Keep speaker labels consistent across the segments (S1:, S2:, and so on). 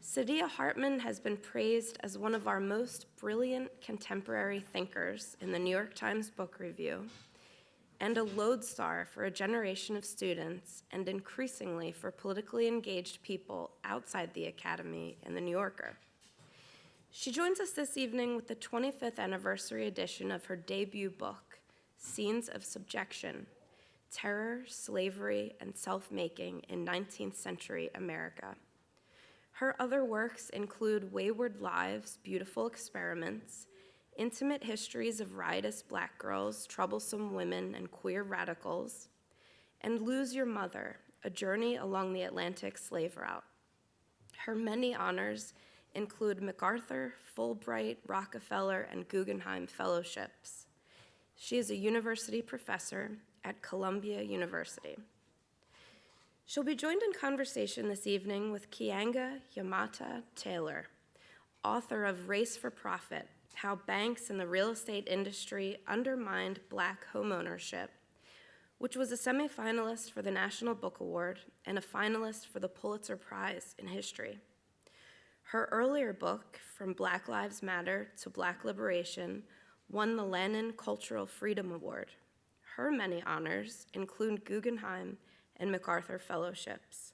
S1: Saidiya Hartman has been praised as one of our most brilliant contemporary thinkers in the New York Times Book Review, and a lodestar for a generation of students, and increasingly for politically engaged people outside the Academy and the New Yorker. She joins us this evening with the 25th anniversary edition of her debut book, Scenes of Subjection: Terror, Slavery, and Self-Making in 19th Century America. Her other works include Wayward Lives, Beautiful Experiments, Intimate Histories of Riotous Black Girls, Troublesome Women, and Queer Radicals, and Lose Your Mother, A Journey Along the Atlantic Slave Route. Her many honors include MacArthur, Fulbright, Rockefeller, and Guggenheim fellowships. She is a university professor at Columbia University. She'll be joined in conversation this evening with Keeanga-Yamahtta Taylor, author of Race for Profit: How Banks and the Real Estate Industry Undermined Black Homeownership, which was a semifinalist for the National Book Award and a finalist for the Pulitzer Prize in History. Her earlier book, From Black Lives Matter to Black Liberation, won the Lannan Cultural Freedom Award. Her many honors include Guggenheim and MacArthur fellowships.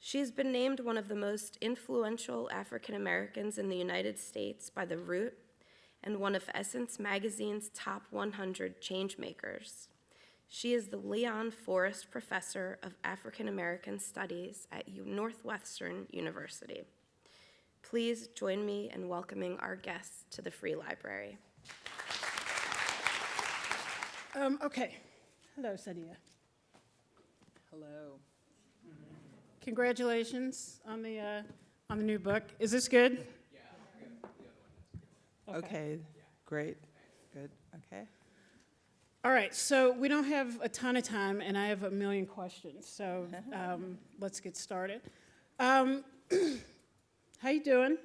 S1: She's been named one of the most influential African Americans in the United States by The Root and one of Essence Magazine's top 100 changemakers. She is the Leon Forrest Professor of African American Studies at Northwestern University. Please join me in welcoming our guests to the Free Library.
S2: Okay. Hello, Saidiya.
S3: Hello.
S2: Congratulations on the new book. Is this good?
S3: Yeah. Okay. Great. Good. Okay.
S2: All right. So we don't have a ton of time, and I have a million questions. So let's get started. How you doing?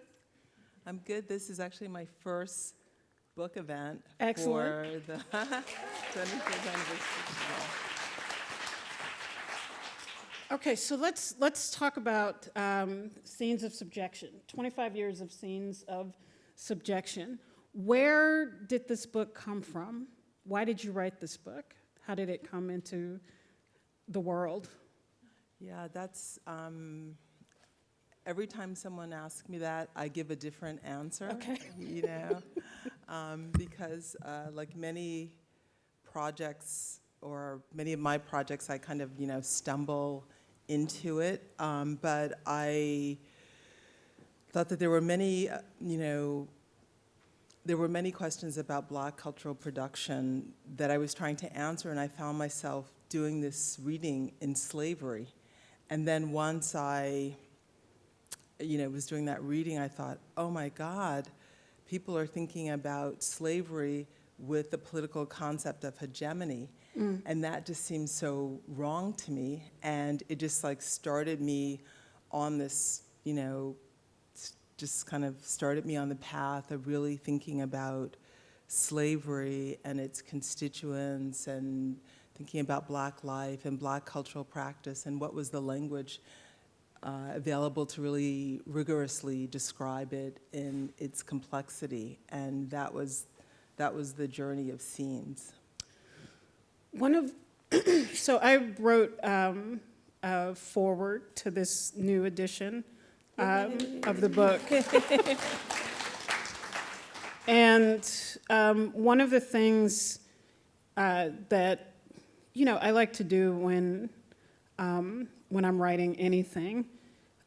S3: I'm good. This is actually my first book event
S2: Excellent.
S3: for the 25th anniversary.
S2: Okay, so let's talk about Scenes of Subjection. 25 years of Scenes of Subjection. Where did this book come from? Why did you write this book? How did it come into the world?
S3: Yeah, that's every time someone asks me that, I give a different answer.
S2: Okay.
S3: You know, because like many projects, or many of my projects, I kind of stumble into it. But I thought that there were many questions about Black cultural production that I was trying to answer, and I found myself doing this reading in slavery. And then once I was doing that reading, I thought, oh my God, people are thinking about slavery with the political concept of hegemony. And that just seemed so wrong to me. And it just started me on this, just kind of started me on the path of really thinking about slavery and its constituents, and thinking about Black life and Black cultural practice, and what was the language available to really rigorously describe it in its complexity. And that was the journey of Scenes.
S2: So I wrote a foreword to this new edition of the book. And one of the things that I like to do when I'm writing anything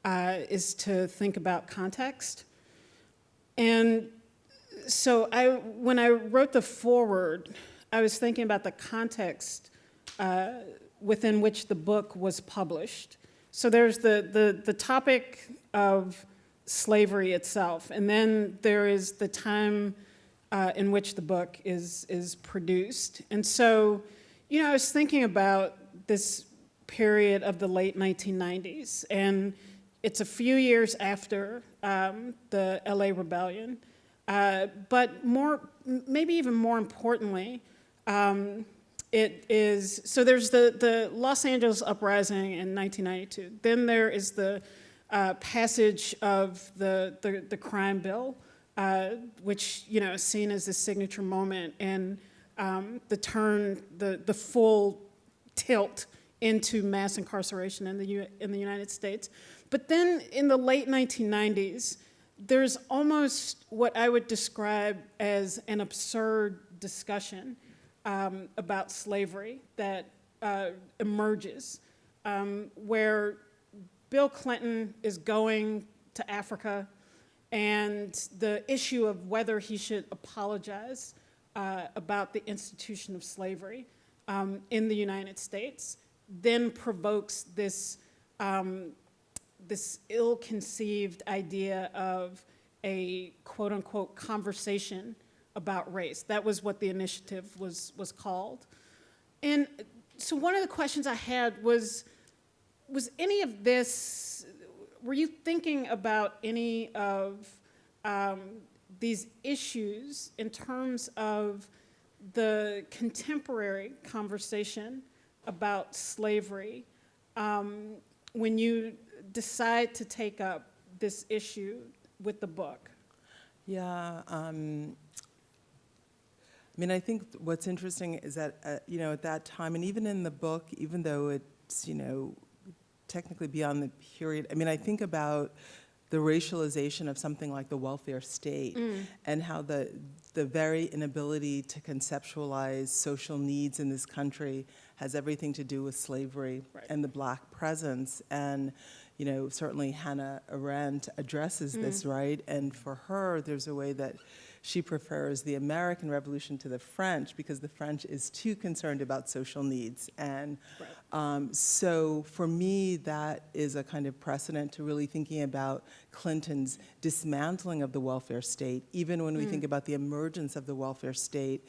S2: is to think about context. And so when I wrote the foreword, I was thinking about the context within which the book was published. So there's the topic of slavery itself, and then there is the time in which the book is produced. And so, I was thinking about this period of the late 1990s, and it's a few years after the LA Rebellion, but maybe even more importantly, it is, so there's the Los Angeles uprising in 1992. Then there is the passage of the crime bill, which, you know, is seen as the signature moment, and the full tilt into mass incarceration in the United States. But then in the late 1990s, there's almost what I would describe as an absurd discussion about slavery that emerges, where Bill Clinton is going to Africa, and the issue of whether he should apologize about the institution of slavery in the United States then provokes this this ill-conceived idea of a quote-unquote conversation about race. That was what the initiative was called. And so one of the questions I had was any of this, were you thinking about any of these issues in terms of the contemporary conversation about slavery when you decide to take up this issue with the book?
S3: Yeah, I mean, I think what's interesting is that, you know, at that time, and even in the book, even though it's, you know, technically beyond the period, I mean, I think about the racialization of something like the welfare state and how the very inability to conceptualize social needs in this country has everything to do with slavery and the Black presence. And, you know, certainly Hannah Arendt addresses this, right? And for her, there's a way that she prefers the American Revolution to the French because the French is too concerned about social needs. And so for me, that is a kind of precedent to really thinking about Clinton's dismantling of the welfare state. Even when we think about the emergence of the welfare state,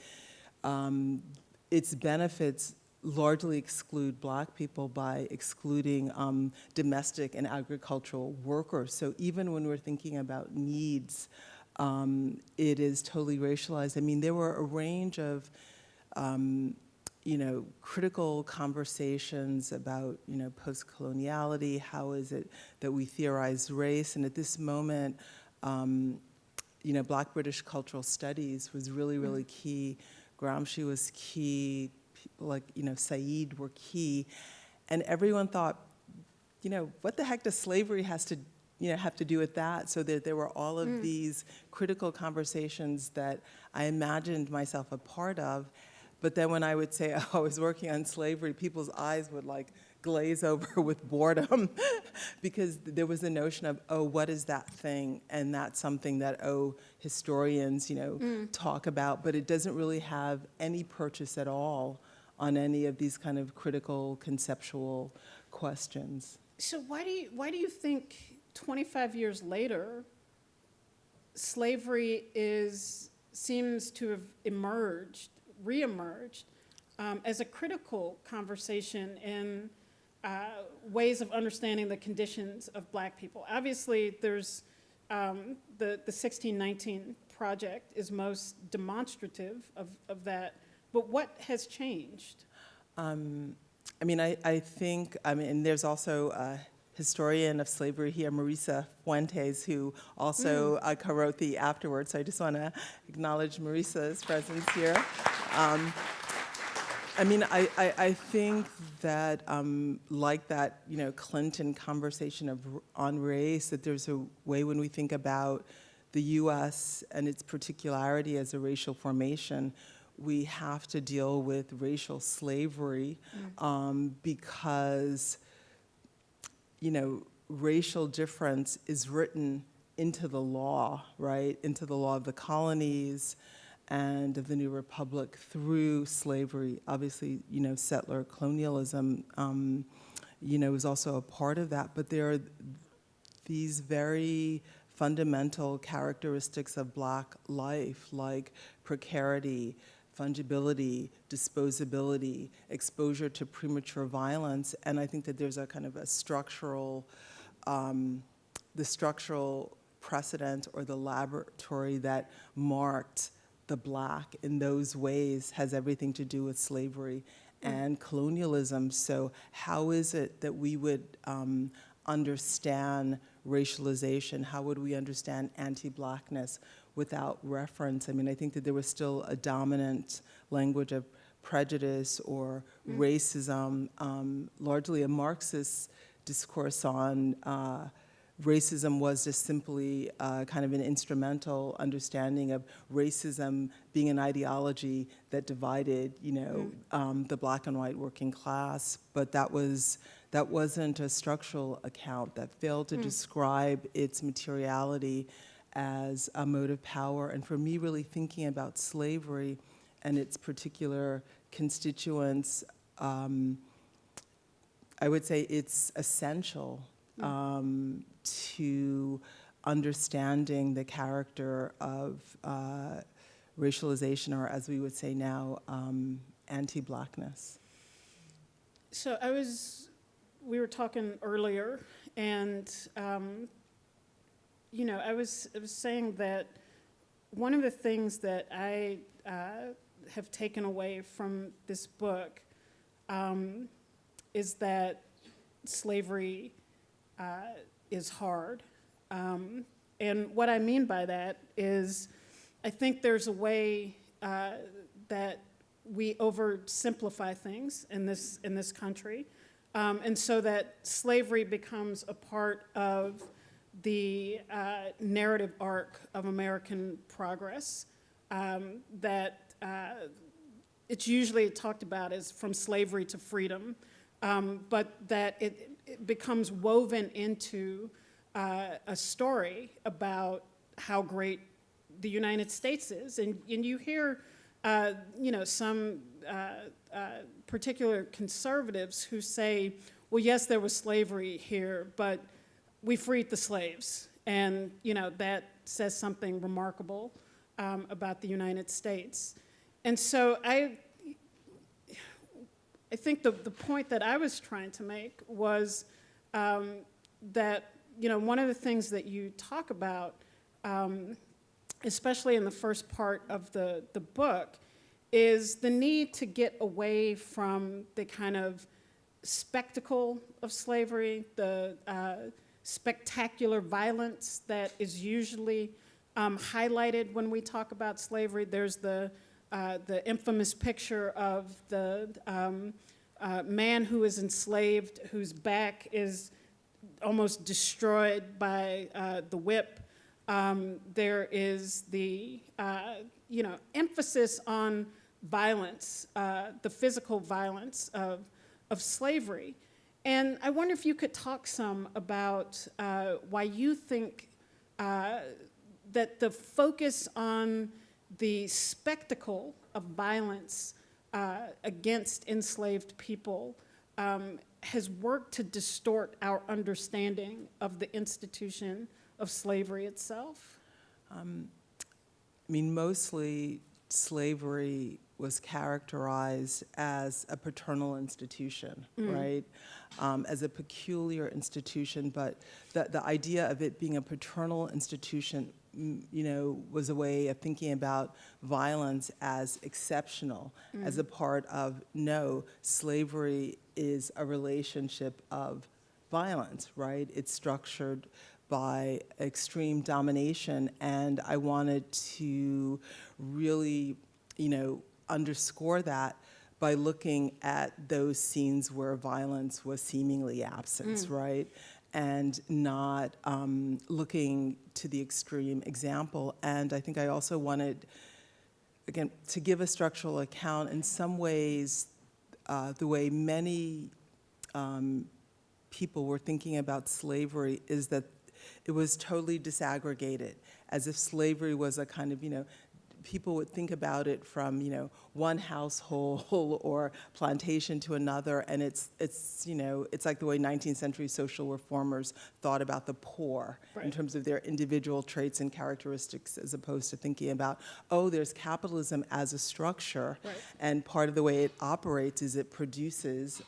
S3: its benefits largely exclude Black people by excluding domestic and agricultural workers. So even when we're thinking about needs, it is totally racialized. I mean, there were a range of, you know, critical conversations about, you know, post-coloniality, how is it that we theorize race, and at this moment, you know, Black British cultural studies was really, really key. Gramsci was key, people like, you know, Said were key, and everyone thought, you know, what the heck does slavery have to do with that? So there were all of these critical conversations that I imagined myself a part of. But then when I would say, oh, I was working on slavery, people's eyes would like glaze over with boredom because there was the notion of, oh, what is that thing? And that's something that, oh, historians, you know, talk about, but it doesn't really have any purchase at all on any of these kind of critical conceptual questions.
S2: So why do you think 25 years later, slavery seems to have reemerged as a critical conversation in ways of understanding the conditions of Black people? Obviously, there's the 1619 Project is most demonstrative of that, but what has changed?
S3: I mean, I think, and there's also a historian of slavery here, Marisa Fuentes, who also co-wrote the Afterwards, so I just want to acknowledge Marisa's presence here. I mean, I think that, like that, you know, Clinton conversation on race, that there's a way when we think about the U.S. and its particularity as a racial formation, we have to deal with racial slavery because, you know, racial difference is written into the law, right? Into the law of the colonies and of the New Republic through slavery. Obviously, you know, settler colonialism, you know, is also a part of that. But there are these very fundamental characteristics of Black life, like precarity, fungibility, disposability, exposure to premature violence, and I think that there's a kind of a structural, the structural precedent or the laboratory that marked the Black in those ways has everything to do with slavery and colonialism. So how is it that we would understand racialization? How would we understand anti-Blackness without reference? I mean, I think that there was still a dominant language of prejudice or racism, largely a Marxist discourse on racism was just simply kind of an instrumental understanding of racism being an ideology that divided, the black and white working class. But that wasn't a structural account that failed to describe its materiality as a mode of power. And for me, really thinking about slavery and its particular constituents, I would say it's essential to understanding the character of racialization, or as we would say now, anti-Blackness.
S2: So we were talking earlier, and I was saying that one of the things that I have taken away from this book is that slavery is hard. And what I mean by that is I think there's a way that we oversimplify things in this country, and so that slavery becomes a part of the narrative arc of American progress, that it's usually talked about as from slavery to freedom, but that it becomes woven into a story about how great the United States is. And you hear, some particular conservatives who say, well, yes, there was slavery here, but we freed the slaves. And, that says something remarkable about the United States. And so I think the point that I was trying to make was that, one of the things that you talk about, especially in the first part of the book, is the need to get away from the kind of spectacle of slavery, the spectacular violence that is usually highlighted when we talk about slavery. There's the infamous picture of the man who is enslaved, whose back is almost destroyed by the whip. There is the emphasis on violence, the physical violence of slavery. And I wonder if you could talk some about why you think that the focus on the spectacle of violence against enslaved people has worked to distort our understanding of the institution of slavery itself?
S3: Mostly slavery was characterized as a paternal institution, right? As a peculiar institution, but the idea of it being a paternal institution, was a way of thinking about violence as exceptional, as a part of, no, slavery is a relationship of violence, right? It's structured by extreme domination, and I wanted to really, underscore that by looking at those scenes where violence was seemingly absent, right? And not looking to the extreme example. And I think I also wanted, again, to give a structural account. In some ways, the way many people were thinking about slavery is that it was totally disaggregated, as if slavery was a kind of, people would think about it from, one household or plantation to another, and it's like the way 19th century social reformers thought about the poor, right, in terms of their individual traits and characteristics, as opposed to thinking about, oh, there's capitalism as a structure, right, and part of the way it operates is it produces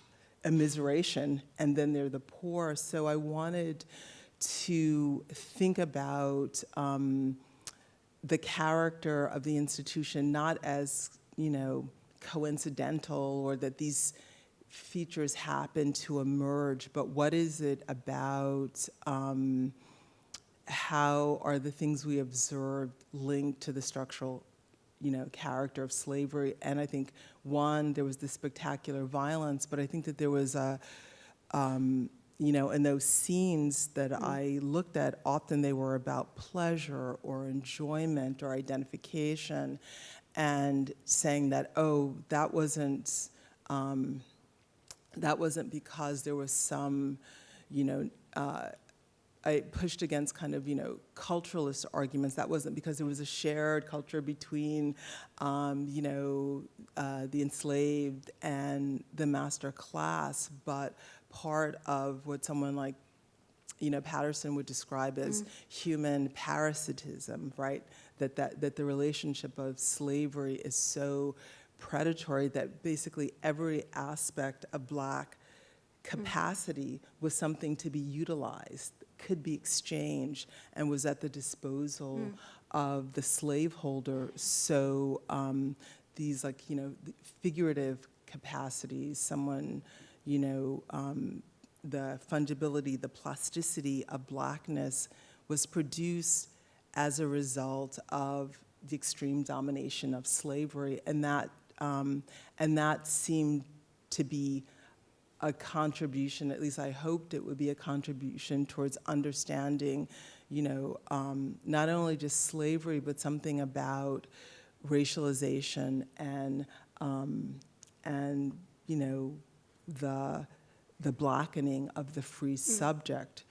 S3: immiseration, and then they're the poor. So I wanted to think about the character of the institution not as, coincidental, or that these features happen to emerge, but what is it about how are the things we observed linked to the structural, character of slavery. And I think, one, there was this spectacular violence, but I think that there was a, in those scenes that I looked at, often they were about pleasure or enjoyment or identification, and saying that, oh, that wasn't because there was some, I pushed against kind of, culturalist arguments. That wasn't because there was a shared culture between, the enslaved and the master class, but part of what someone like, Patterson would describe as human parasitism, right? That the relationship of slavery is so predatory that basically every aspect of Black capacity was something to be utilized, could be exchanged, and was at the disposal of the slaveholder. So these, like, figurative capacities, someone, the fungibility, the plasticity of Blackness was produced as a result of the extreme domination of slavery, and that seemed to be a contribution, at least I hoped it would be a contribution towards understanding, not only just slavery, but something about racialization and the blackening of the free subject.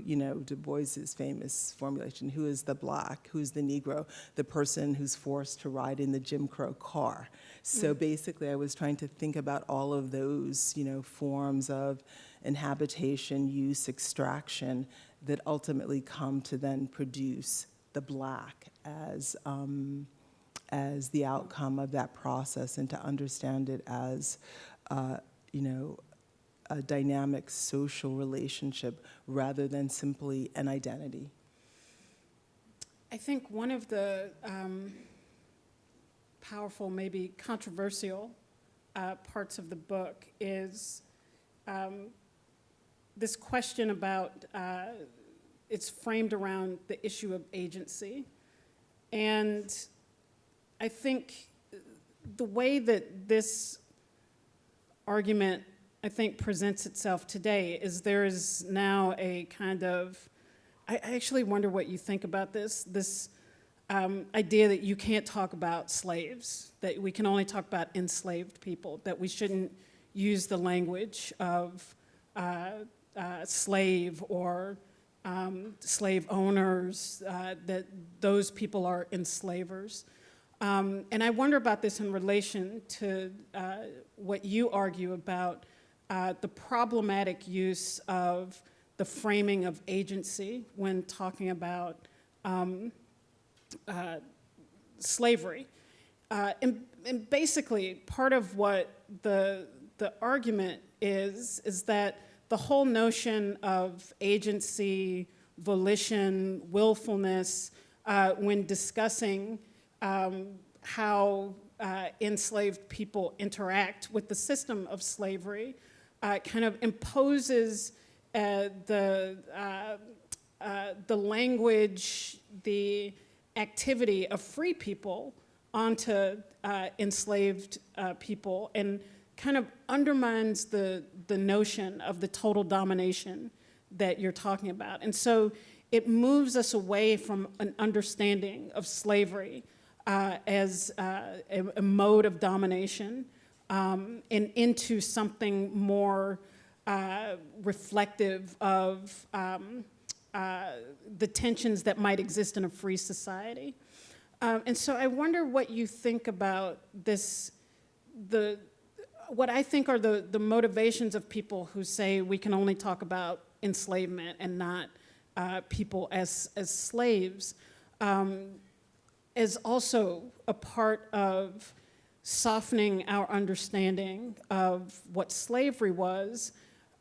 S3: Du Bois's famous formulation, who is the Black, who's the Negro, the person who's forced to ride in the Jim Crow car. So basically I was trying to think about all of those, forms of inhabitation, use, extraction that ultimately come to then produce the Black as the outcome of that process, and to understand it as, a dynamic social relationship rather than simply an identity.
S2: I think one of the powerful, maybe controversial parts of the book is this question about, it's framed around the issue of agency. And I think the way that this argument, I think, presents itself today is there is now a kind of, I actually wonder what you think about this idea that you can't talk about slaves, that we can only talk about enslaved people, that we shouldn't use the language of slave or slave owners, that those people are enslavers. And I wonder about this in relation to what you argue about the problematic use of the framing of agency when talking about slavery. And basically, part of what the argument is that the whole notion of agency, volition, willfulness, when discussing how enslaved people interact with the system of slavery, kind of imposes the language, the activity of free people onto enslaved people, and kind of undermines the notion of the total domination that you're talking about. And so it moves us away from an understanding of slavery as a mode of domination, and into something more reflective of the tensions that might exist in a free society. And so I wonder what you think about this, what I think are the motivations of people who say we can only talk about enslavement and not people as slaves, is also a part of softening our understanding of what slavery was,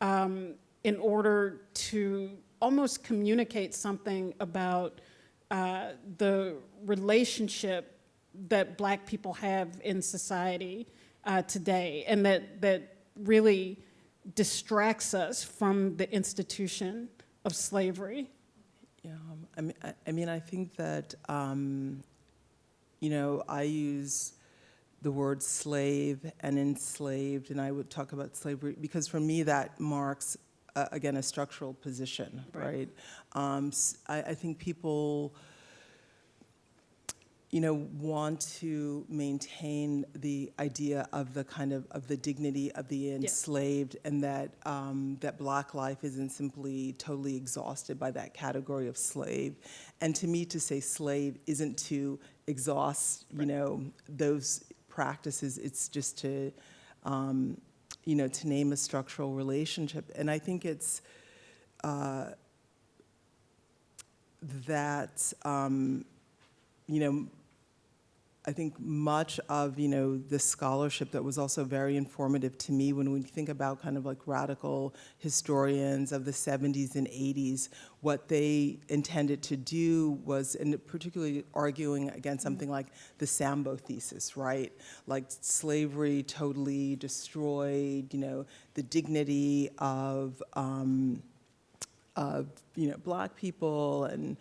S2: in order to almost communicate something about the relationship that Black people have in society today, and that really distracts us from the institution of slavery.
S3: Yeah, I think that, I use the word slave and enslaved, and I would talk about slavery, because for me that marks, again, a structural position, right? I think people, want to maintain the idea of the of the dignity of the enslaved, and that that Black life isn't simply totally exhausted by that category of slave. And to me, to say slave isn't to exhaust, those practices. It's just to, to name a structural relationship. And I think it's that, I think much of, the scholarship that was also very informative to me when we think about kind of like radical historians of the 70s and 80s, what they intended to do was, and particularly arguing against something like the Sambo thesis, right? Like slavery totally destroyed, the dignity of Black people, and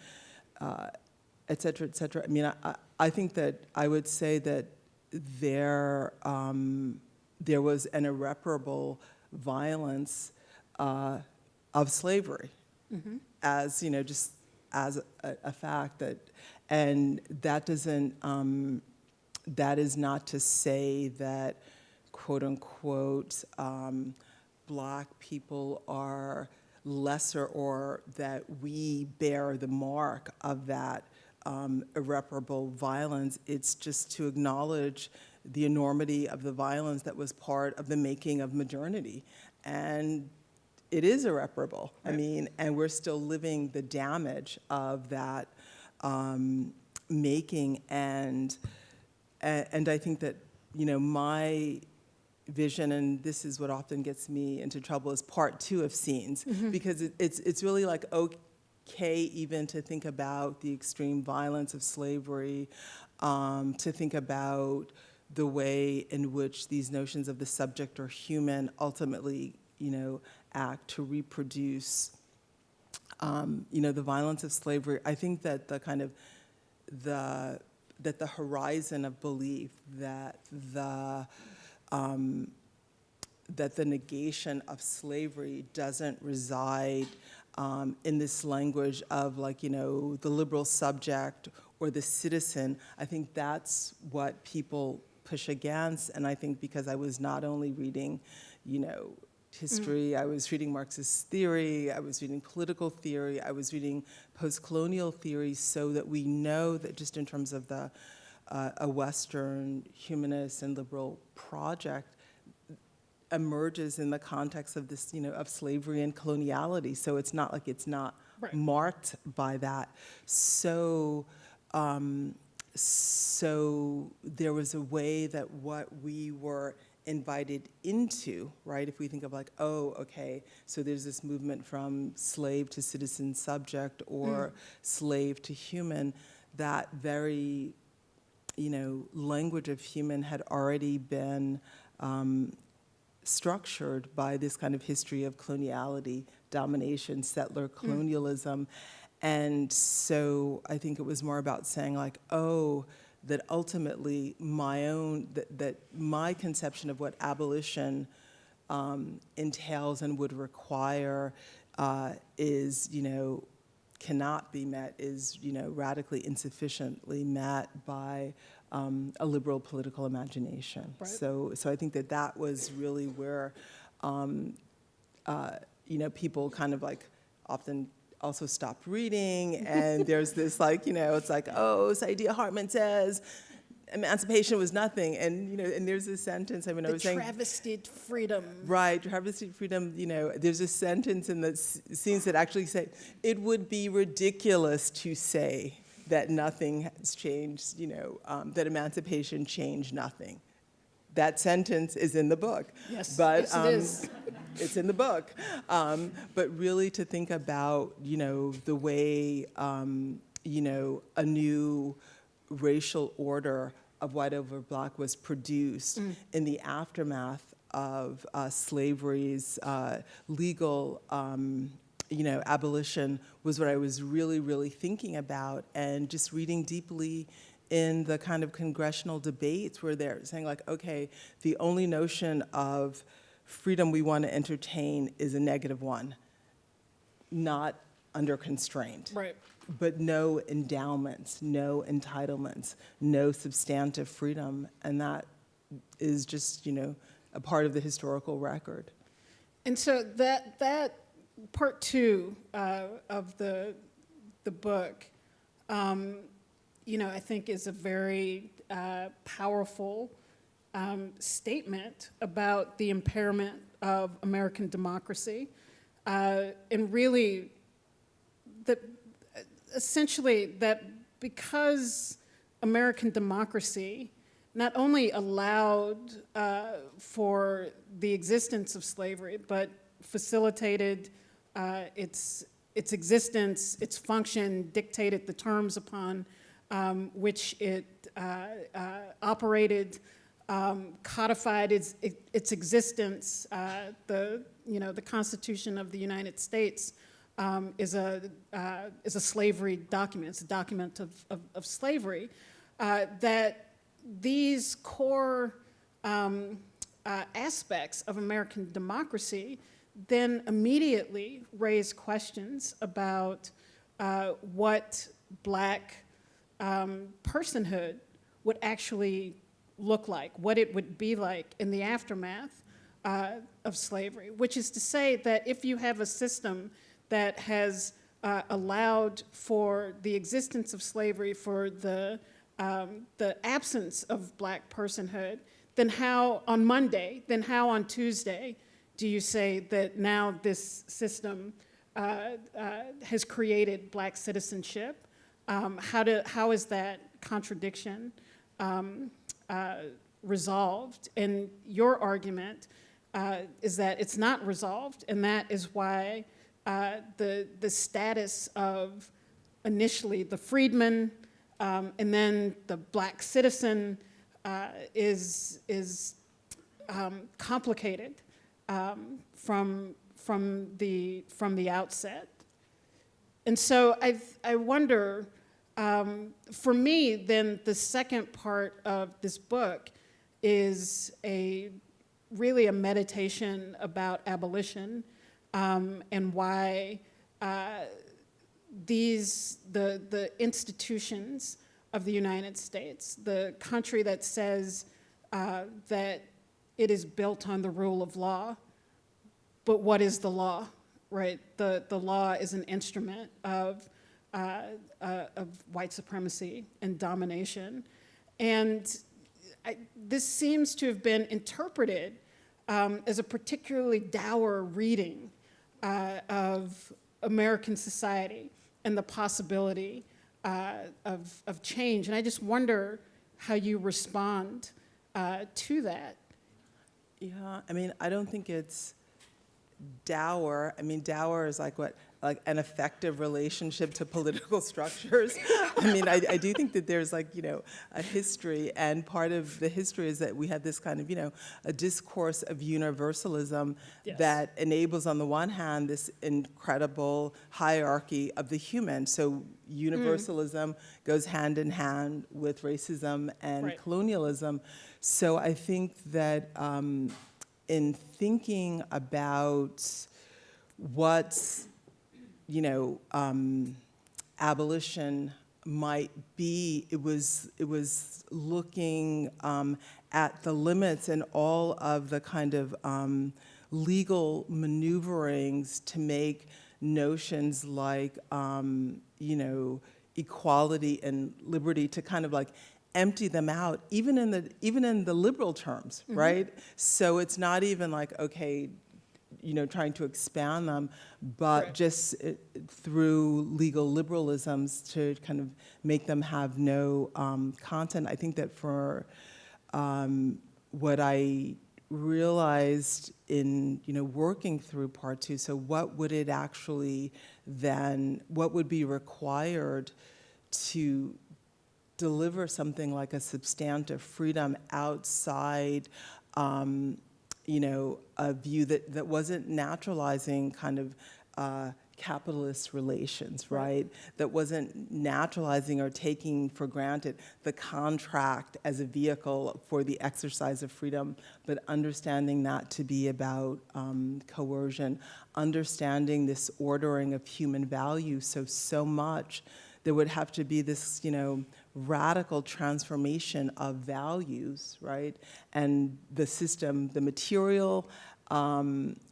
S3: et cetera, et cetera. I mean, I think that I would say that there was an irreparable violence of slavery, as, just as a fact that, and that doesn't, that is not to say that, quote unquote, Black people are lesser, or that we bear the mark of that irreparable violence. It's just to acknowledge the enormity of the violence that was part of the making of modernity. And it is irreparable. Right. I mean, and we're still living the damage of that making. And I think that, my vision, and this is what often gets me into trouble, is part 2 of scenes, because it's really like, okay, even to think about the extreme violence of slavery, to think about the way in which these notions of the subject or human ultimately, act to reproduce, the violence of slavery. I think that the horizon of belief that the negation of slavery doesn't reside in this language of, like, the liberal subject or the citizen. I think that's what people push against. And I think because I was not only reading, history, I was reading Marxist theory, I was reading political theory, I was reading post-colonial theory, so that we know that just in terms of the a Western humanist and liberal project emerges in the context of this, of slavery and coloniality. So it's not like it's not marked by that. So, so there was a way that what we were invited into, right? If we think of like, oh, okay, so there's this movement from slave to citizen subject, or slave to human, that very, language of human had already been structured by this kind of history of coloniality, domination, settler colonialism. And so I think it was more about saying, like, oh, that ultimately that my conception of what abolition entails and would require is, cannot be met, is, radically insufficiently met by a liberal political imagination. Right. So I think that was really where, people kind of like often also stopped reading, and there's this like, it's like, oh, Saidiya Hartman says emancipation was nothing, and and there's a sentence, I was saying,
S2: travestied freedom. Right,
S3: travestied freedom, there's a sentence in the scenes that actually say, it would be ridiculous to say that nothing has changed, that emancipation changed nothing. That sentence is in the book.
S2: Yes,
S3: but,
S2: yes it is.
S3: It's in the book. But really to think about, the way, a new racial order of white over black was produced in the aftermath of slavery's legal, abolition was what I was really, really thinking about, and just reading deeply in the kind of congressional debates where they're saying like, okay, the only notion of freedom we want to entertain is a negative one, not under constraint.
S2: Right.
S3: But no endowments, no entitlements, no substantive freedom, and that is just, a part of the historical record.
S2: And so that part two of the book, I think is a very powerful statement about the impairment of American democracy, and really essentially that because American democracy not only allowed for the existence of slavery, but facilitated its existence, its function, dictated the terms upon which it operated, codified its existence. The Constitution of the United States is a slavery document. It's a document of slavery. That these core aspects of American democracy then immediately raise questions about what Black personhood would actually look like, what it would be like in the aftermath of slavery, which is to say that if you have a system that has allowed for the existence of slavery, for the absence of Black personhood, then how on Monday, then how on Tuesday do you say that now this system has created Black citizenship? How is that contradiction resolved? And your argument is that it's not resolved, and that is why the status of initially the freedman and then the Black citizen is complicated from the outset. And so I wonder, for me, then the second part of this book is really a meditation about abolition and why the institutions of the United States, the country that says that it is built on the rule of law, but what is the law, right? The law is an instrument of white supremacy and domination. And this seems to have been interpreted as a particularly dour reading of American society and the possibility of change. And I just wonder how you respond to that.
S3: Yeah, I don't think it's dour. Dour is like an effective relationship to political structures. I do think that there's a history, and part of the history is that we have this kind of, a discourse of universalism. Yes. That enables, on the one hand, this incredible hierarchy of the human. So universalism goes hand in hand with racism and right. Colonialism. So I think that in thinking about what's abolition might be, it was looking at the limits and all of the kind of legal maneuverings to make notions like equality and liberty, to kind of empty them out, even in the liberal terms, mm-hmm. right? So it's not even okay, trying to expand them, but right. just through legal liberalisms to kind of make them have no content. I think that for what I realized in working through part two, so what would it actually then, what would be required to deliver something like a substantive freedom outside a view that wasn't naturalizing kind of capitalist relations, right? That wasn't naturalizing or taking for granted the contract as a vehicle for the exercise of freedom, but understanding that to be about coercion, understanding this ordering of human value so much. There would have to be this, radical transformation of values, right? And the system, the material,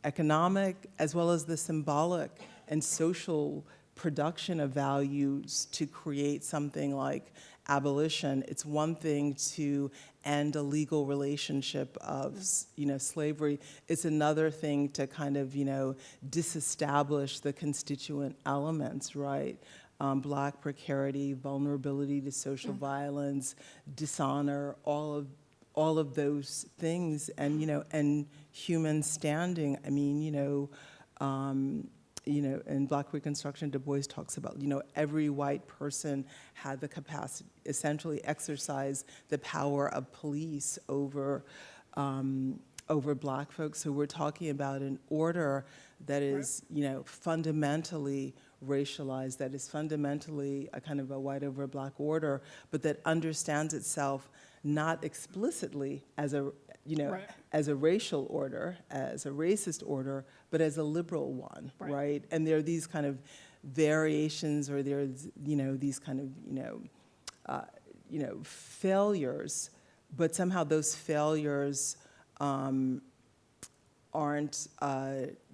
S3: economic, as well as the symbolic and social production of values to create something like abolition. It's one thing to end a legal relationship of, slavery. It's another thing to kind of, disestablish the constituent elements, right? Black precarity, vulnerability to social violence, dishonor, all of those things, and and human standing. I mean, in Black Reconstruction, Du Bois talks about, every white person had the capacity, essentially exercise the power of police over Black folks. So we're talking about an order that is, fundamentally racialized, that is fundamentally a kind of a white over Black order, but that understands itself not explicitly as a, as a racial order, as a racist order, but as a liberal one, right? And there are these kind of variations, or there's, these kind of, failures, but somehow those failures aren't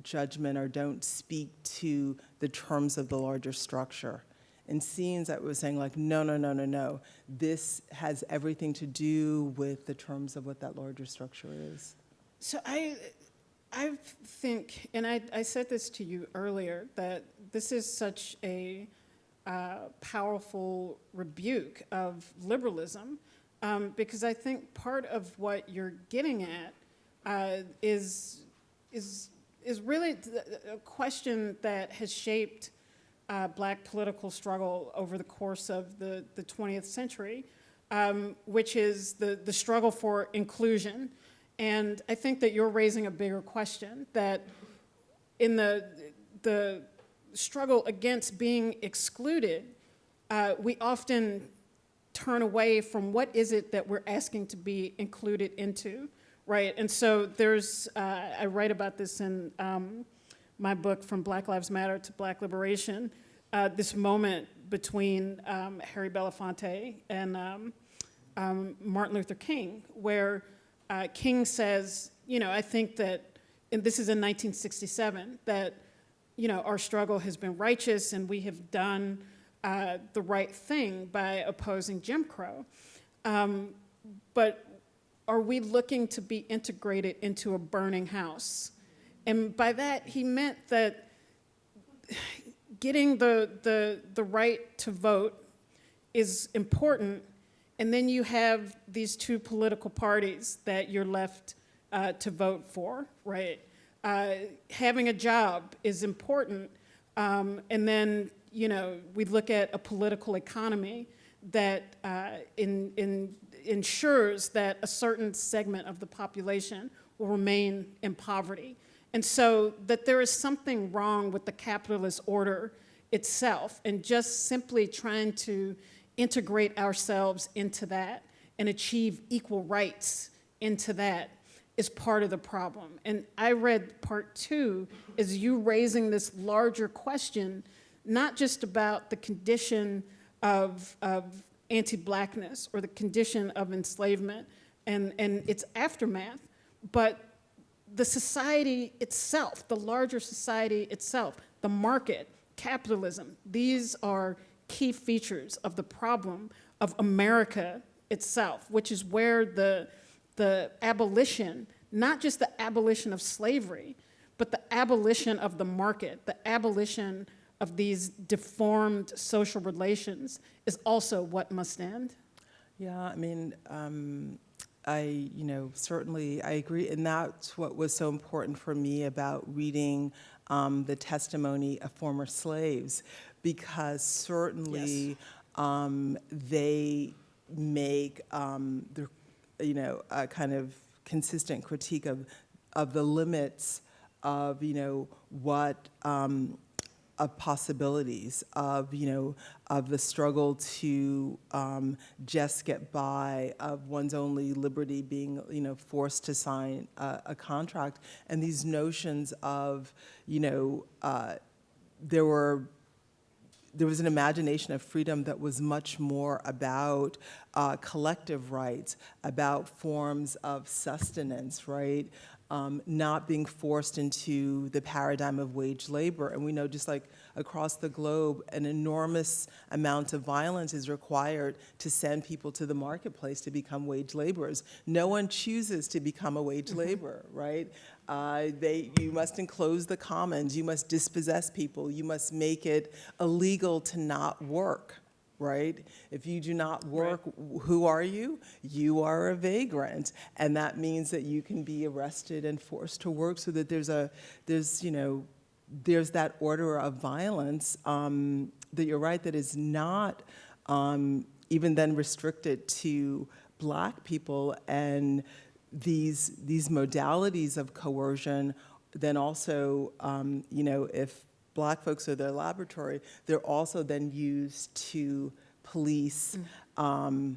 S3: judgment or don't speak to the terms of the larger structure. In scenes that was saying like, no, this has everything to do with the terms of what that larger structure is.
S2: So I think, and I said this to you earlier, that this is such a powerful rebuke of liberalism, because I think part of what you're getting at is really a question that has shaped Black political struggle over the course of the 20th century, which is the struggle for inclusion. And I think that you're raising a bigger question, that in the struggle against being excluded, we often turn away from what is it that we're asking to be included into, right? And so there's, I write about this in my book, From Black Lives Matter to Black Liberation, this moment between Harry Belafonte and Martin Luther King, where King says, I think that, and this is in 1967, that, our struggle has been righteous and we have done the right thing by opposing Jim Crow. But are we looking to be integrated into a burning house? And by that, he meant that getting the right to vote is important, and then you have these two political parties that you're left to vote for, right? Having a job is important, and then, we look at a political economy that ensures that a certain segment of the population will remain in poverty. And so that there is something wrong with the capitalist order itself, and just simply trying to integrate ourselves into that and achieve equal rights into that is part of the problem. And I read part 2 as you raising this larger question, not just about the condition of anti-Blackness or the condition of enslavement and its aftermath, but the society itself, the larger society itself, the market, capitalism. These are key features of the problem of America itself, which is where the abolition, not just the abolition of slavery, but the abolition of the market, the abolition of these deformed social relations is also what must end.
S3: Yeah, I mean, certainly I agree, and that's what was so important for me about reading the testimony of former slaves, because certainly they make a kind of consistent critique of the limits of what possibilities, of, of the struggle to just get by, of one's only liberty being, forced to sign a contract, and these notions of, there was an imagination of freedom that was much more about collective rights, about forms of sustenance, right? Not being forced into the paradigm of wage labor. And we know, just like across the globe, an enormous amount of violence is required to send people to the marketplace to become wage laborers. No one chooses to become a wage laborer, right? You must enclose the commons, you must dispossess people, you must make it illegal to not work, right? If you do not work, who are you? You are a vagrant, and that means that you can be arrested and forced to work, so that there's that order of violence that you're right, that is not even then restricted to Black people, and these modalities of coercion then also, if Black folks are their laboratory, they're also then used to police, the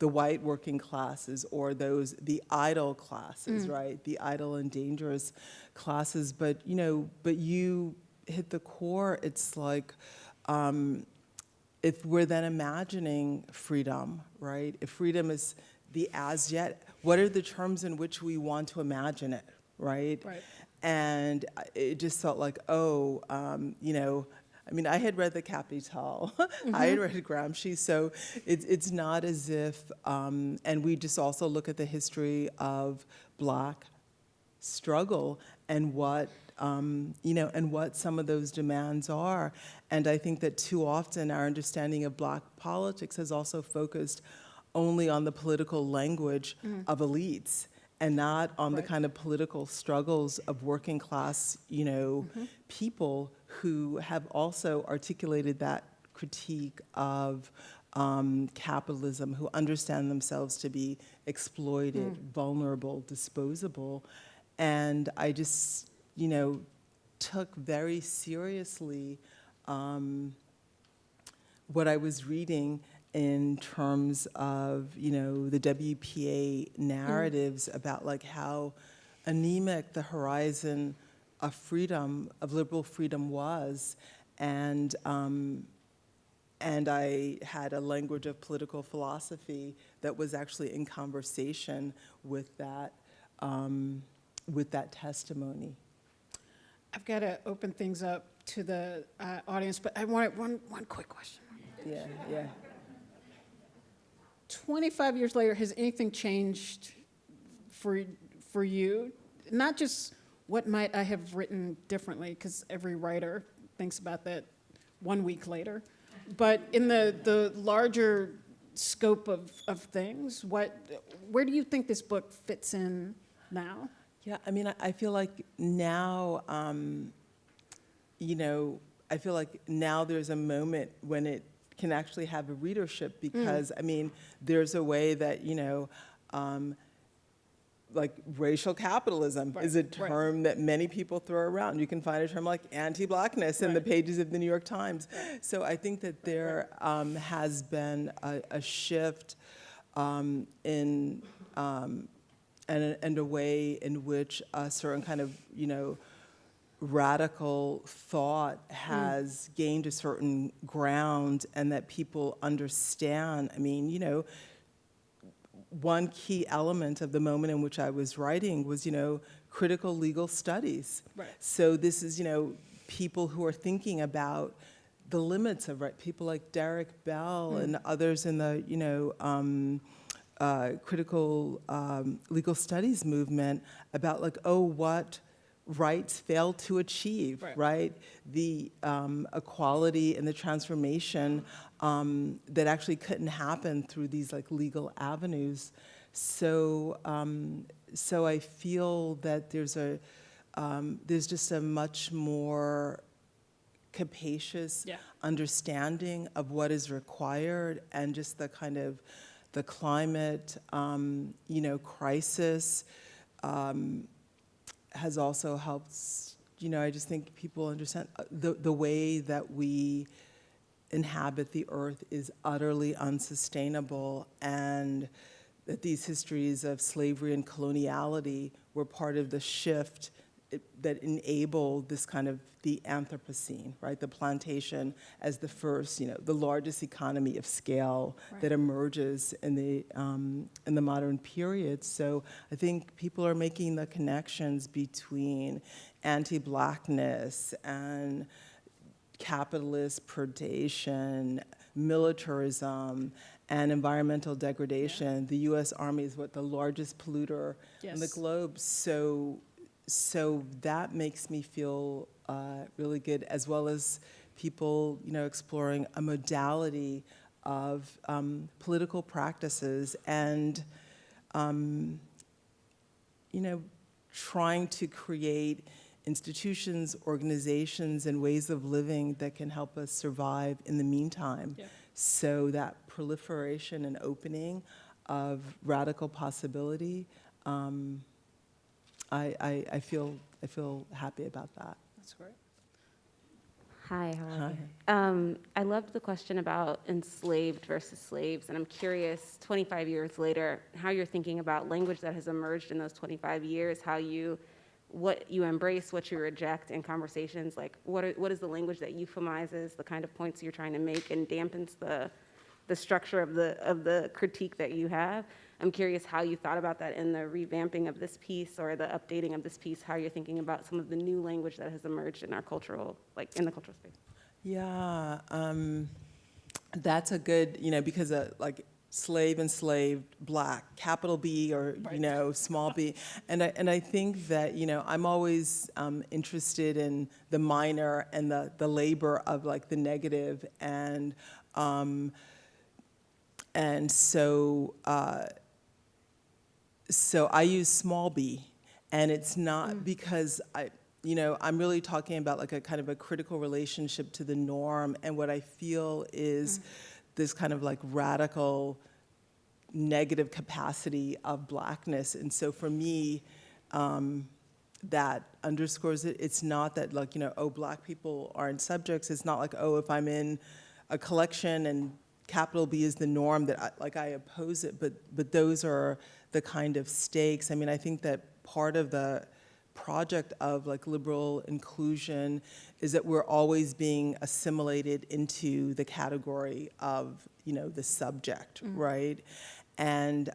S3: white working classes, or the idle classes, right? The idle and dangerous classes. But you hit the core. It's like, if we're then imagining freedom, right? If freedom is the as yet, what are the terms in which we want to imagine it, right? Right. And it just felt like, I had read the Capital, I had read Gramsci, so it's not as if, and we just also look at the history of Black struggle and what, and what some of those demands are. And I think that too often our understanding of Black politics has also focused only on the political language of elites, and not on the kind of political struggles of working class, people who have also articulated that critique of capitalism, who understand themselves to be exploited, vulnerable, disposable. And I just, took very seriously what I was reading in terms of, the WPA narratives about like how anemic the horizon of freedom, of liberal freedom was. And I had a language of political philosophy that was actually in conversation with that testimony.
S2: I've got to open things up to the audience, but I wanted one quick question.
S3: Yeah.
S2: 25 years later, has anything changed for you? Not just what might I have written differently, because every writer thinks about that 1 week later, but in the larger scope of things, where do you think this book fits in now?
S3: Yeah, I feel like now, I feel like now there's a moment when it can actually have a readership, because, there's a way that, like racial capitalism is a term that many people throw around. You can find a term like anti-Blackness in the pages of the New York Times. So I think that there has been a shift in and a way in which a certain kind of, radical thought has gained a certain ground, and that people understand. One key element of the moment in which I was writing was, critical legal studies. Right. So this is, people who are thinking about the limits of right. People like Derek Bell and others in the, critical legal studies movement about like, what rights failed to achieve, right? The equality and the transformation that actually couldn't happen through these like legal avenues. So, so I feel that there's just a much more capacious understanding of what is required, and just the kind of the climate, crisis has also helped I just think people understand the way that we inhabit the earth is utterly unsustainable, and that these histories of slavery and coloniality were part of the shift that enabled this kind of the Anthropocene, right? The plantation as the first, the largest economy of scale that emerges in the modern period. So I think people are making the connections between anti-Blackness and capitalist predation, militarism, and environmental degradation. The U.S. Army is the largest polluter in the globe. So that makes me feel really good, as well as people, exploring a modality of political practices and, trying to create institutions, organizations, and ways of living that can help us survive in the meantime. Yeah. So that proliferation and opening of radical possibility, I feel happy about that.
S2: That's great.
S4: Hi, how are you? I loved the question about enslaved versus slaves, and I'm curious, 25 years later, how you're thinking about language that has emerged in those 25 years, what you embrace, what you reject in conversations, like what is the language that euphemizes the kind of points you're trying to make and dampens the structure of the critique that you have. I'm curious how you thought about that in the revamping of this piece or the updating of this piece, how you're thinking about some of the new language that has emerged in our cultural, in the cultural space.
S3: Yeah, that's a good, because slave, enslaved, Black, capital B or, small b. And I think that, I'm always interested in the minor and the labor of the negative. And so I use small b, and it's not because I'm really talking about a kind of a critical relationship to the norm, and what I feel is this kind of radical negative capacity of Blackness. And so for me, that underscores it. It's not that Black people aren't subjects. It's not if I'm in a collection and capital B is the norm that I oppose it, but those are the kind of stakes. I mean, I think that part of the project of liberal inclusion is that we're always being assimilated into the category of the subject, right? And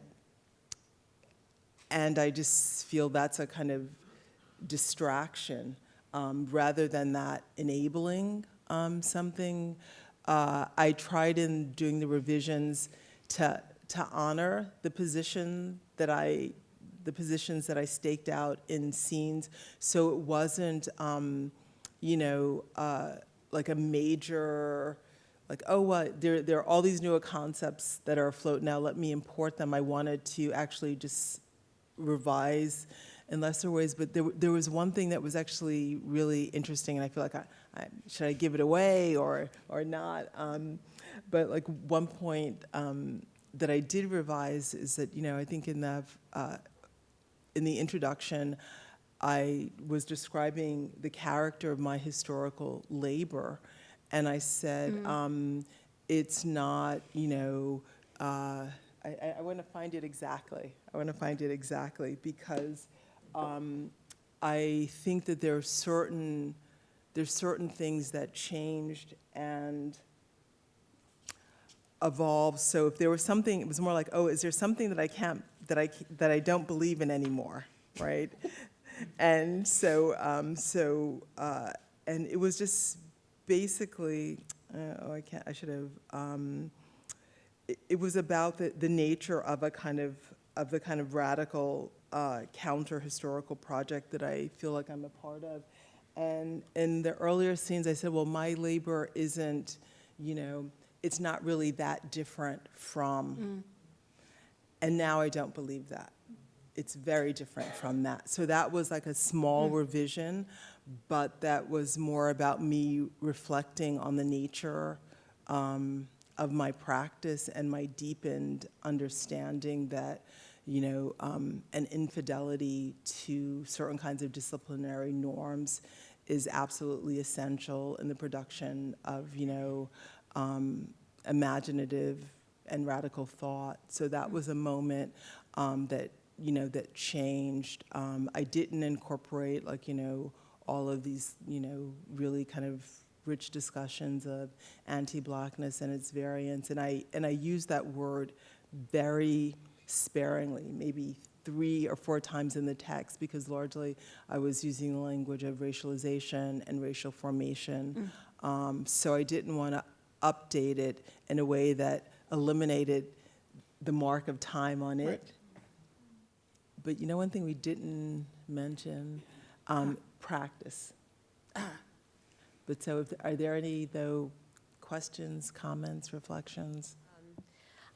S3: I just feel that's a kind of distraction rather than that enabling something. I tried in doing the revisions to honor the positions that I staked out in scenes, so it wasn't, like a major, there are all these newer concepts that are afloat now, let me import them. I wanted to actually just revise in lesser ways, but there was one thing that was actually really interesting, and I feel like should I give it away or not? But one point that I did revise is that I think in the introduction, I was describing the character of my historical labor, and I said it's not I want to find it exactly. Because I think that there's certain things that changed and evolved. So if there was something, it was more like, is there something that I don't believe in anymore, right? And so and it was just basically, I should have. It was about the nature of the kind of radical counter-historical project that I feel like I'm a part of. And in the earlier scenes, I said, well, my labor isn't, it's not really that different from, and now I don't believe that. It's very different from that. So that was like a small revision, but that was more about me reflecting on the nature of my practice and my deepened understanding that, an infidelity to certain kinds of disciplinary norms is absolutely essential in the production of, imaginative and radical thought. So that was a moment that changed. I didn't incorporate all of these, really kind of rich discussions of anti-Blackness and its variants, and I use that word very sparingly, maybe 3 or 4 times in the text, because largely I was using the language of racialization and racial formation. So I didn't want to update it in a way that eliminated the mark of time on it.
S2: Right.
S3: But one thing we didn't mention, practice. But so are there any, though, questions, comments, reflections?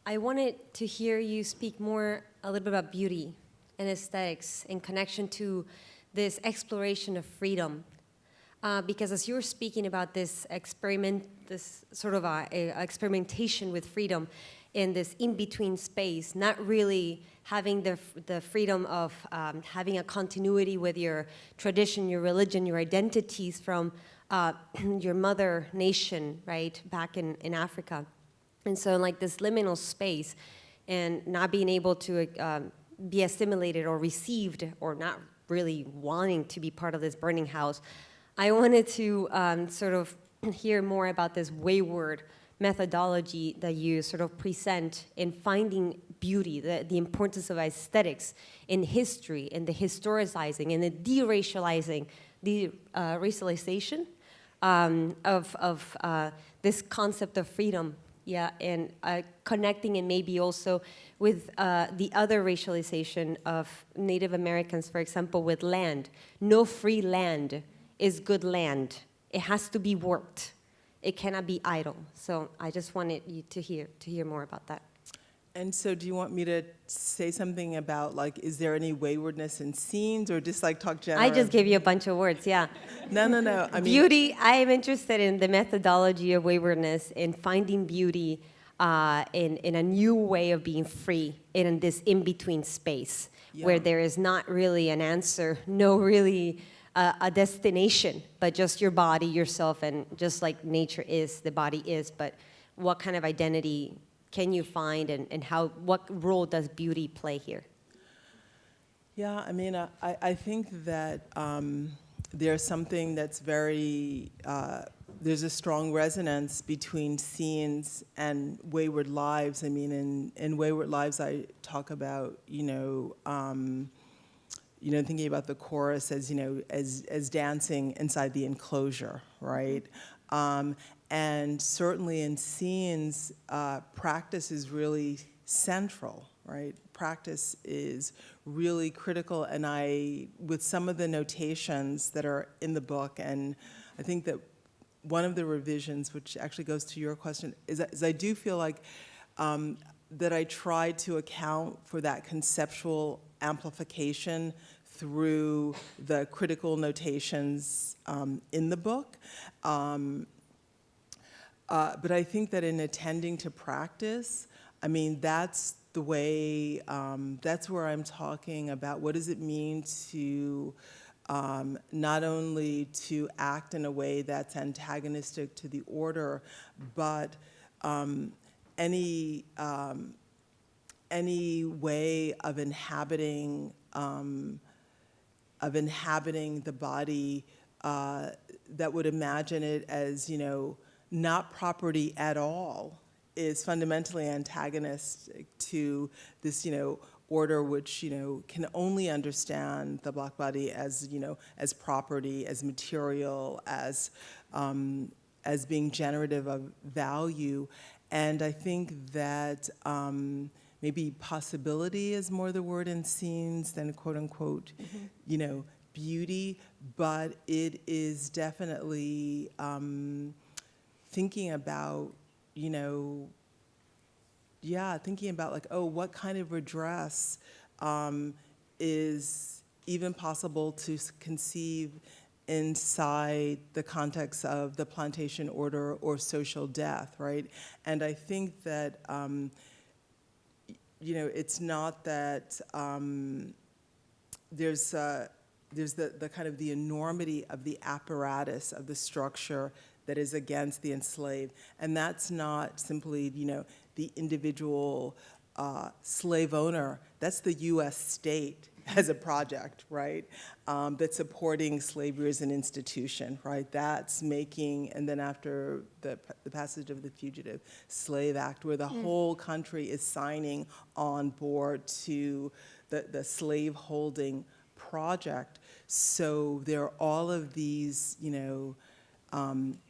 S5: I wanted to hear you speak more a little bit about beauty and aesthetics in connection to this exploration of freedom. Because as you were speaking about this sort of experimentation with freedom in this in-between space, not really having the freedom of having a continuity with your tradition, your religion, your identities from your mother nation, right, back in Africa. And so like this liminal space and not being able to be assimilated or received or not really wanting to be part of this burning house, I wanted to sort of hear more about this wayward methodology that you sort of present in finding beauty, the importance of aesthetics in history, in the historicizing, in the deracializing, the racialization of this concept of freedom. Yeah, and connecting and maybe also with the other racialization of Native Americans, for example, with land. No free land is good land. It has to be worked. It cannot be idle. So I just wanted you to hear more about that.
S3: And so do you want me to say something about, is there any waywardness in scenes, or just talk generally?
S5: I just gave you a bunch of words, yeah.
S3: No. I mean,
S5: beauty, I am interested in the methodology of waywardness, in finding beauty in a new way of being free in this in-between space where there is not really an answer, no really a destination, but just your body, yourself, and just like nature is, the body is, but what kind of identity can you find, and what role does beauty play here?
S3: Yeah, I mean, I think that there's something that's very, there's a strong resonance between scenes and Wayward Lives. I mean, in Wayward Lives, I talk about, thinking about the chorus as, as dancing inside the enclosure, right? And certainly in scenes, practice is really central, right? Practice is really critical, and with some of the notations that are in the book, and I think that one of the revisions, which actually goes to your question, is I do feel like that I tried to account for that conceptual amplification through the critical notations in the book. But I think that in attending to practice, I mean, that's the way, that's where I'm talking about what does it mean to not only to act in a way that's antagonistic to the order, but any way of inhabiting the body that would imagine it as, not property at all is fundamentally antagonistic to this, order which, can only understand the Black body as, as property, as material, as being generative of value. And I think that maybe possibility is more the word in scenes than quote unquote, beauty, but it is definitely thinking about, thinking about what kind of redress is even possible to conceive inside the context of the plantation order or social death, right? And I think that, it's not that there's there's the kind of the enormity of the apparatus of the structure that is against the enslaved. And that's not simply, the individual slave owner. That's the U.S. state as a project, right? That's supporting slavery as an institution, right? That's making, and then after the passage of the Fugitive Slave Act, where the whole country is signing on board to the slave-holding project. So there are all of these,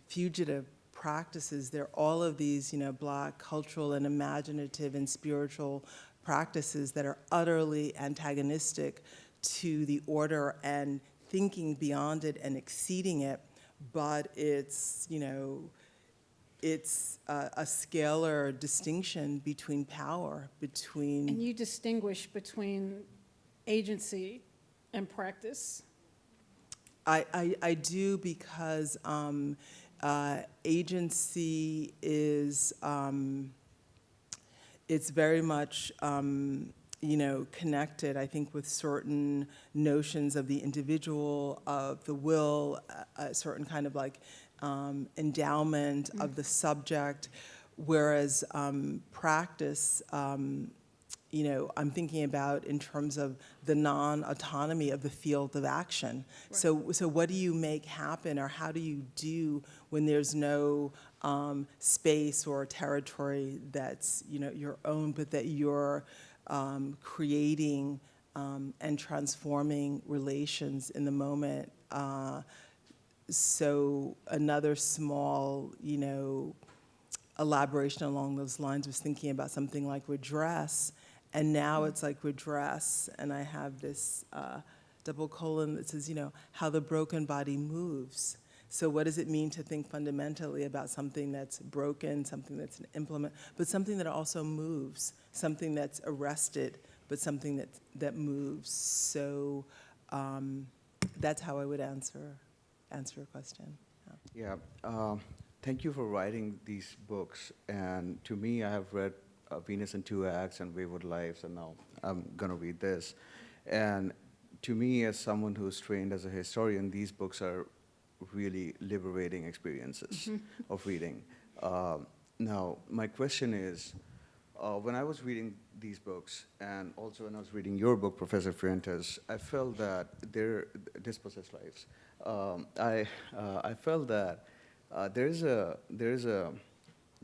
S3: fugitive practices. There are all of these, Black cultural and imaginative and spiritual practices that are utterly antagonistic to the order and thinking beyond it and exceeding it. But it's, it's a scalar distinction between power, between.
S2: And you distinguish between agency and practice?
S3: I do, because agency is, it's very much, connected, I think, with certain notions of the individual, of the will, a certain kind of like endowment of the subject, whereas practice, I'm thinking about in terms of the non-autonomy of the field of action. Right. So what do you make happen, or how do you do when there's no space or territory that's your own, but that you're creating and transforming relations in the moment? So another small, elaboration along those lines was thinking about something like redress. And now it's like redress, and I have this double colon that says, how the broken body moves. So what does it mean to think fundamentally about something that's broken, something that's an implement, but something that also moves, something that's arrested, but something that moves? So that's how I would answer your question.
S6: Yeah, thank you for writing these books. And to me, I have read Venus in Two Acts and Wayward Lives, and now I'm going to read this. And to me, as someone who's trained as a historian, these books are really liberating experiences of reading. Now, my question is, when I was reading these books, and also when I was reading your book, Professor Fuentes, I felt that Dispossessed Lives, I felt that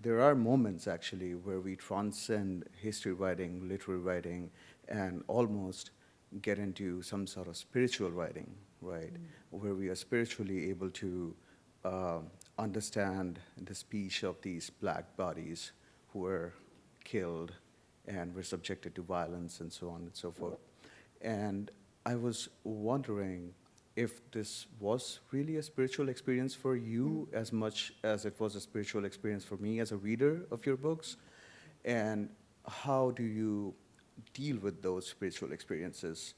S6: there are moments actually where we transcend history writing, literary writing, and almost get into some sort of spiritual writing, right? Where we are spiritually able to understand the speech of these Black bodies who were killed and were subjected to violence and so on and so forth. And I was wondering if this was really a spiritual experience for you as much as it was a spiritual experience for me as a reader of your books, and how do you deal with those spiritual experiences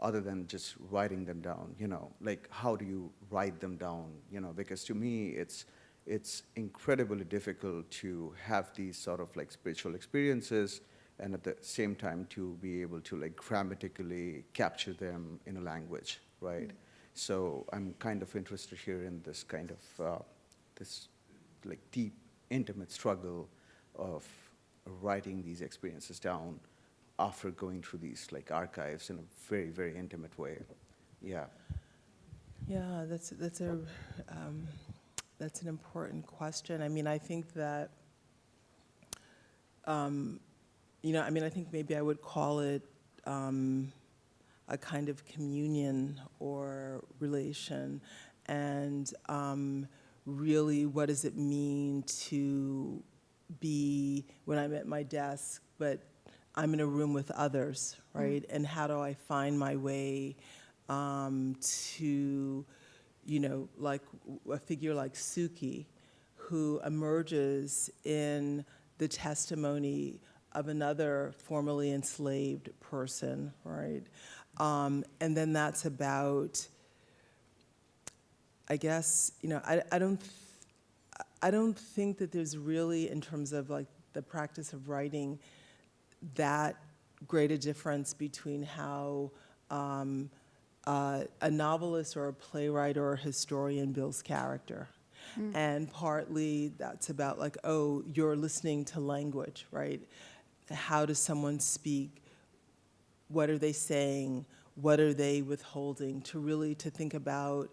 S6: other than just writing them down, like how do you write them down, because to me it's incredibly difficult to have these sort of like spiritual experiences and at the same time to be able to like grammatically capture them in a language, right? So I'm kind of interested here in this kind of, this like deep, intimate struggle of writing these experiences down after going through these like archives in a very, very intimate way. Yeah.
S3: Yeah, that's an important question. I mean, I think that, I think maybe I would call it a kind of communion or relation, and really, what does it mean to be when I'm at my desk, but I'm in a room with others, right? And how do I find my way to, like a figure like Suki, who emerges in the testimony of another formerly enslaved person, right? And then that's about, I guess, I don't think that there's really, in terms of like the practice of writing, that great a difference between how a novelist or a playwright or a historian builds character. And partly that's about like, oh, you're listening to language, right? How does someone speak? What are they saying? What are they withholding? To think about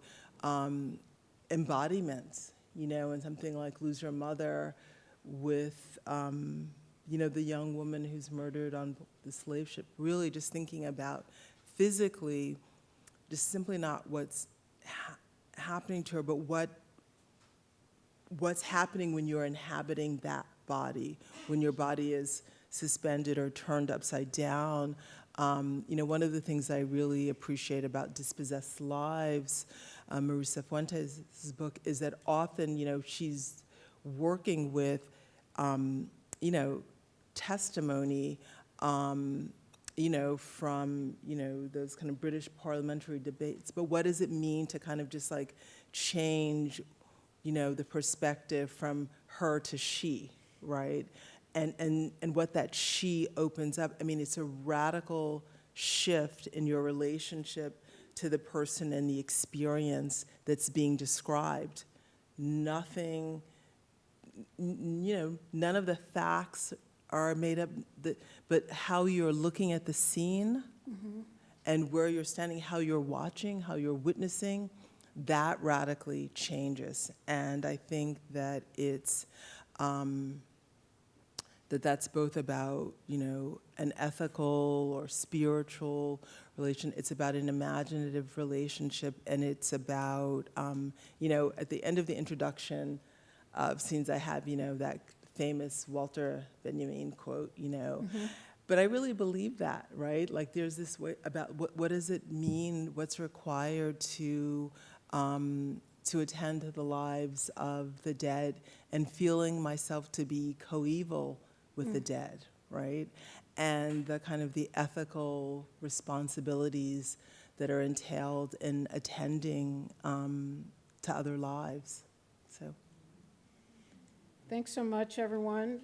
S3: embodiments, you know, and something like Lose Your Mother with, you know, the young woman who's murdered on the slave ship, really just thinking about physically, just simply not what's happening to her, but what's happening when you're inhabiting that body, when your body is suspended or turned upside down. You know, one of the things I really appreciate about Dispossessed Lives, Marisa Fuentes' book, is that often, you know, she's working with, you know, testimony, you know, from, you know, those kind of British parliamentary debates. But what does it mean to kind of just like change, you know, the perspective from her to she, right? And what that she opens up. I mean, it's a radical shift in your relationship to the person and the experience that's being described. Nothing, you know, none of the facts are made up, but how you're looking at the scene and where you're standing, how you're watching, how you're witnessing, that radically changes. And I think that it's, that's both about, you know, an ethical or spiritual relation. It's about an imaginative relationship, and it's about, you know, at the end of the introduction of scenes, I have, you know, that famous Walter Benjamin quote, you know. But I really believe that, right? Like there's this way about what does it mean, what's required to attend to the lives of the dead, and feeling myself to be coeval with the dead, right? And the kind of the ethical responsibilities that are entailed in attending to other lives. So,
S2: Thanks so much, everyone.